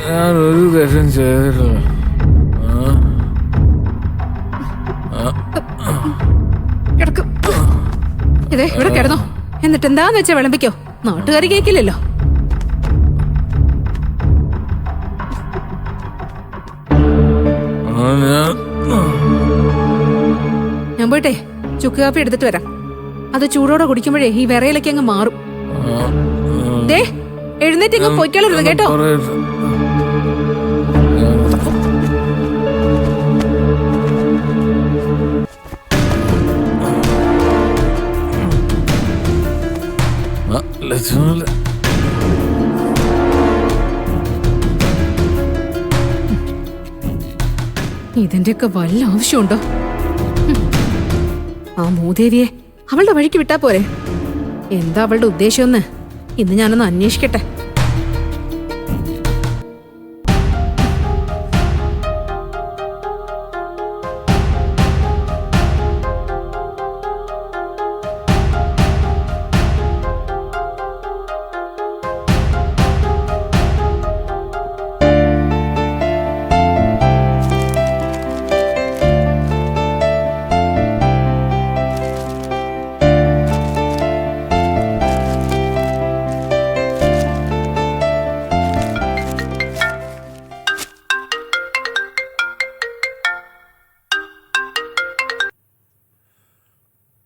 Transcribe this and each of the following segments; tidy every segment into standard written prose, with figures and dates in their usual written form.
ഞാനൊരു തെറ്റും ചെയ്തിട്ടില്ല. ഇതേ ഇവിടെ കിടന്നോ, എന്നിട്ട് എന്താന്ന് വെച്ചാ വിളമ്പിക്കോ, നാട്ടുകാർ കേക്കില്ലല്ലോ. ഞാൻ പോയിട്ടെ ചുക്ക് കാപ്പി എടുത്തിട്ട് വരാം. അത് ചൂടോടെ കുടിക്കുമ്പോഴേ ഈ വിറയിലൊക്കെ അങ്ങ് മാറും. ദേ എഴുന്നേറ്റ് ഇങ്ങ് പൊയ്ക്കളരുത് കേട്ടോ. ഇതിന്റെയൊക്കെ വല്ല ആവശ്യമുണ്ടോ? ആ മൂദേവിയെ അവളുടെ വഴിക്ക് വിട്ടാ പോരെ. എന്താ അവളുടെ ഉദ്ദേശമെന്ന് ഇന്ന് ഞാനൊന്ന് അന്വേഷിക്കട്ടെ.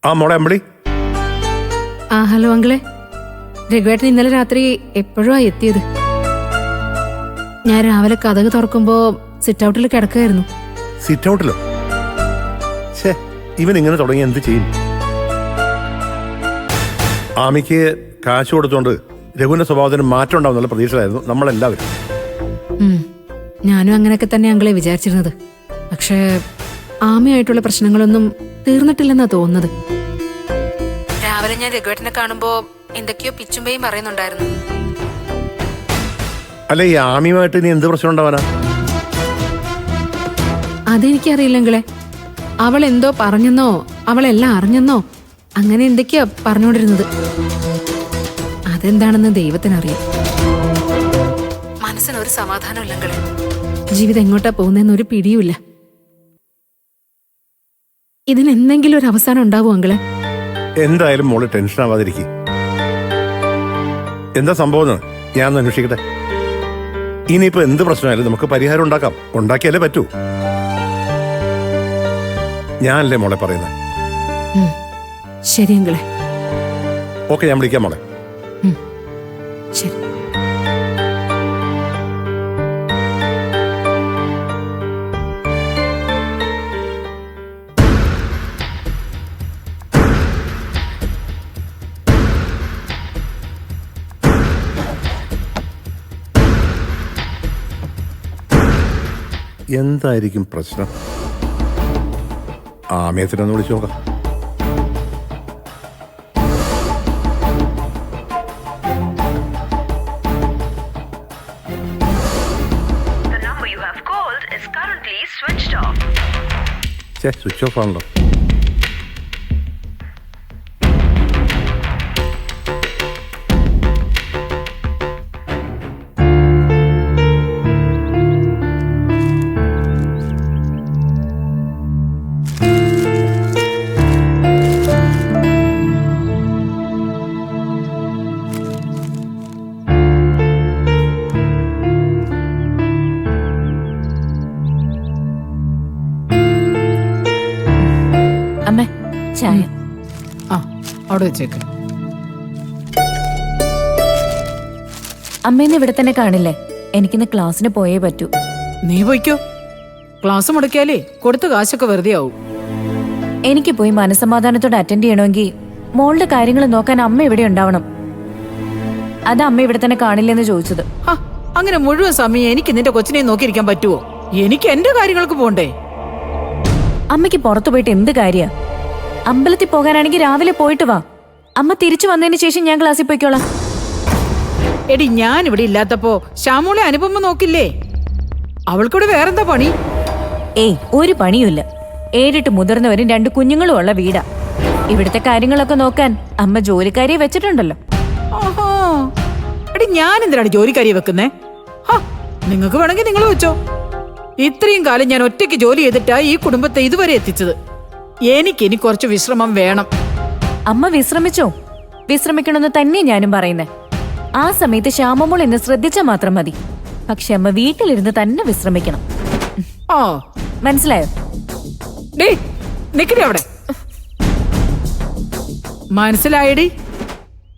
ആ മോളെ അമ്പളി. ആ ഹലോ അങ്കിളെ. രഘുവേട്ടൻ ഇന്നലെ രാത്രി എപ്പോഴാ എത്തിയത്? ഞാൻ രാവിലെ കതക് തുറക്കുമ്പോ സിറ്റ് ഔട്ടിൽ കിടക്കായിരുന്നു. സിറ്റ് ഔട്ടിലോ? ഇവൻ ഇങ്ങനെ തുടങ്ങി എന്ത് ചെയ്യും? ആമിക്ക് കാശ് കൊടുത്തോണ്ട് രഘുവിന്റെ സ്വഭാവത്തിന് മാറ്റം ഉണ്ടാവുന്നുള്ള പ്രതീക്ഷയായിരുന്നു നമ്മളെല്ലാവരും. ഞാനും അങ്ങനെയൊക്കെ തന്നെ അങ്കിളെ വിചാരിച്ചിരുന്നത്. പക്ഷേ ആമയായിട്ടുള്ള പ്രശ്നങ്ങളൊന്നും തീർന്നിട്ടില്ലെന്നാ തോന്നുന്നത്. രാവിലെ ഞാൻ രഘുവേട്ടനെ കാണുമ്പോ എന്തൊക്കെയോ പിച്ചുമ്പയും പറയുന്നുണ്ടായിരുന്നു. അല്ല, ഈ ആമിയുമായിട്ട് ഇനി എന്ത് പ്രശ്നം ഉണ്ടാവാനാ? അതെനിക്കറിയില്ലെങ്കിലേ. അവൾ എന്തോ പറഞ്ഞെന്നോ അവളെല്ലാം അറിഞ്ഞെന്നോ അങ്ങനെ എന്തൊക്കെയാ പറഞ്ഞുകൊണ്ടിരുന്നത്. അതെന്താണെന്ന് ദൈവത്തിനറിയാം. മനസ്സിനൊരു സമാധാനം ഇല്ലെങ്കിലേ. ജീവിതം എങ്ങോട്ടാ പോകുന്നതെന്ന് ഒരു പിടിയുമില്ല. ഇതിനെന്തെങ്കിലും ഒരു അവസാനം ഉണ്ടാവും അങ്കിളെ. എന്തായാലും മോള് ടെൻഷൻ ആവാതിരിക്കും. എന്താ സംഭവം ഞാൻ അന്വേഷിക്കട്ടെ. ഇനിയിപ്പോ എന്ത് പ്രശ്നമായാലും നമുക്ക് പരിഹാരം ഉണ്ടാക്കാം. ഉണ്ടാക്കിയാലേ പറ്റൂ. ഞാനല്ലേ മോളെ പറയുന്നത്. ശരി അങ്കിളെ. ഓക്കെ, ഞാൻ വിളിക്കാം മോളെ. ശരി. എന്തായിരിക്കും പ്രശ്നം? ആമയത്തിനൊന്ന് വിളിച്ചു നോക്കാം. സ്വിച്ച് ഓഫ് ആണല്ലോ. അമ്മേ ചായ. ആ അവിടെ വെച്ചേക്ക്. അമ്മേനെ ഇവിടെ തന്നെ കാണില്ലേ? എനിക്കിന്ന് ക്ലാസ്സിന് പോയേ പറ്റൂ. നീ പോയിക്കോ. ക്ലാസ് മുടക്കിയാലേ കൊടുത്ത കാശൊക്കെ വെറുതെ ആവും. എനിക്ക് പോയി മനസ്സമാധാനത്തോടെ അറ്റൻഡ് ചെയ്യണമെങ്കിൽ മോളുടെ കാര്യങ്ങൾ നോക്കാൻ അമ്മ ഇവിടെ ഉണ്ടാവണം. അത് അമ്മ ഇവിടെ തന്നെ കാണില്ലെന്ന് ചോദിച്ചത്. അങ്ങനെ മുഴുവൻ സമയം എനിക്ക് നിന്റെ കൊച്ചിനെ നോക്കിയിരിക്കാൻ പറ്റുമോ? എനിക്ക് എന്റെ കാര്യങ്ങൾക്ക് പോണ്ടേ. അമ്മയ്ക്ക് പുറത്തു പോയിട്ട് എന്ത് കാര്യ? അമ്പലത്തിൽ പോകാനാണെങ്കിൽ രാവിലെ പോയിട്ട് വാ. അമ്മ തിരിച്ചു വന്നതിന് ശേഷം ഞാൻ ക്ലാസ്സിൽ പോയിക്കോളാം. എടി, ഞാൻ ഇവിടെ ഇല്ലാത്തപ്പോ ശ്യാമോളെ അനുപമ നോക്കില്ലേ? അവൾക്കൂടെ വേറെന്താ പണി? ഏയ്, ഒരു പണിയുമില്ല. 7 മുതിർന്നവരും 2 കുഞ്ഞുങ്ങളും ഉള്ള വീടാ. ഇവിടുത്തെ കാര്യങ്ങളൊക്കെ നോക്കാൻ അമ്മ ജോലിക്കാരിയെ വെച്ചിട്ടുണ്ടല്ലോ. ഓഹോ, എടി ഞാൻ എന്തിനാണ് ജോലിക്കാരി വെക്കുന്നേ? നിങ്ങൾക്ക് വേണമെങ്കിൽ നിങ്ങൾ വെച്ചോ. ഇത്രയും കാലം ഞാൻ ഒറ്റയ്ക്ക് ജോലി ചെയ്തിട്ടാ ഈ കുടുംബത്തെ ഇതുവരെ എത്തിച്ചത്. എനിക്കിനി കുറച്ച് വിശ്രമം വേണം. അമ്മ വിശ്രമിച്ചോ? വിശ്രമിക്കണമെന്ന് തന്നെ ഞാനും പറയുന്നേ. ആ സമയത്ത് ശ്യാമമോൾ എന്നെ ശ്രദ്ധിച്ചാൽ മാത്രം മതി. പക്ഷെ അമ്മ വീട്ടിലിരുന്ന് തന്നെ വിശ്രമിക്കണം. ഓ മനസ്സിലായോ? ഡേ നിക്കടി അവിടെ. മനസ്സിലായടി?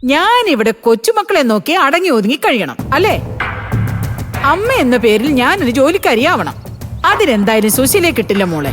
ഞാൻ ഇവിടെ കൊച്ചുമക്കളെ നോക്കി അടങ്ങി ഒതുങ്ങി കഴിയണം അല്ലേ? അമ്മ എന്ന പേരിൽ ഞാനൊരു ജോലിക്കാരിയാവണം. അതിനെന്തായാലും സുശീലയെ കിട്ടില്ല മോളെ.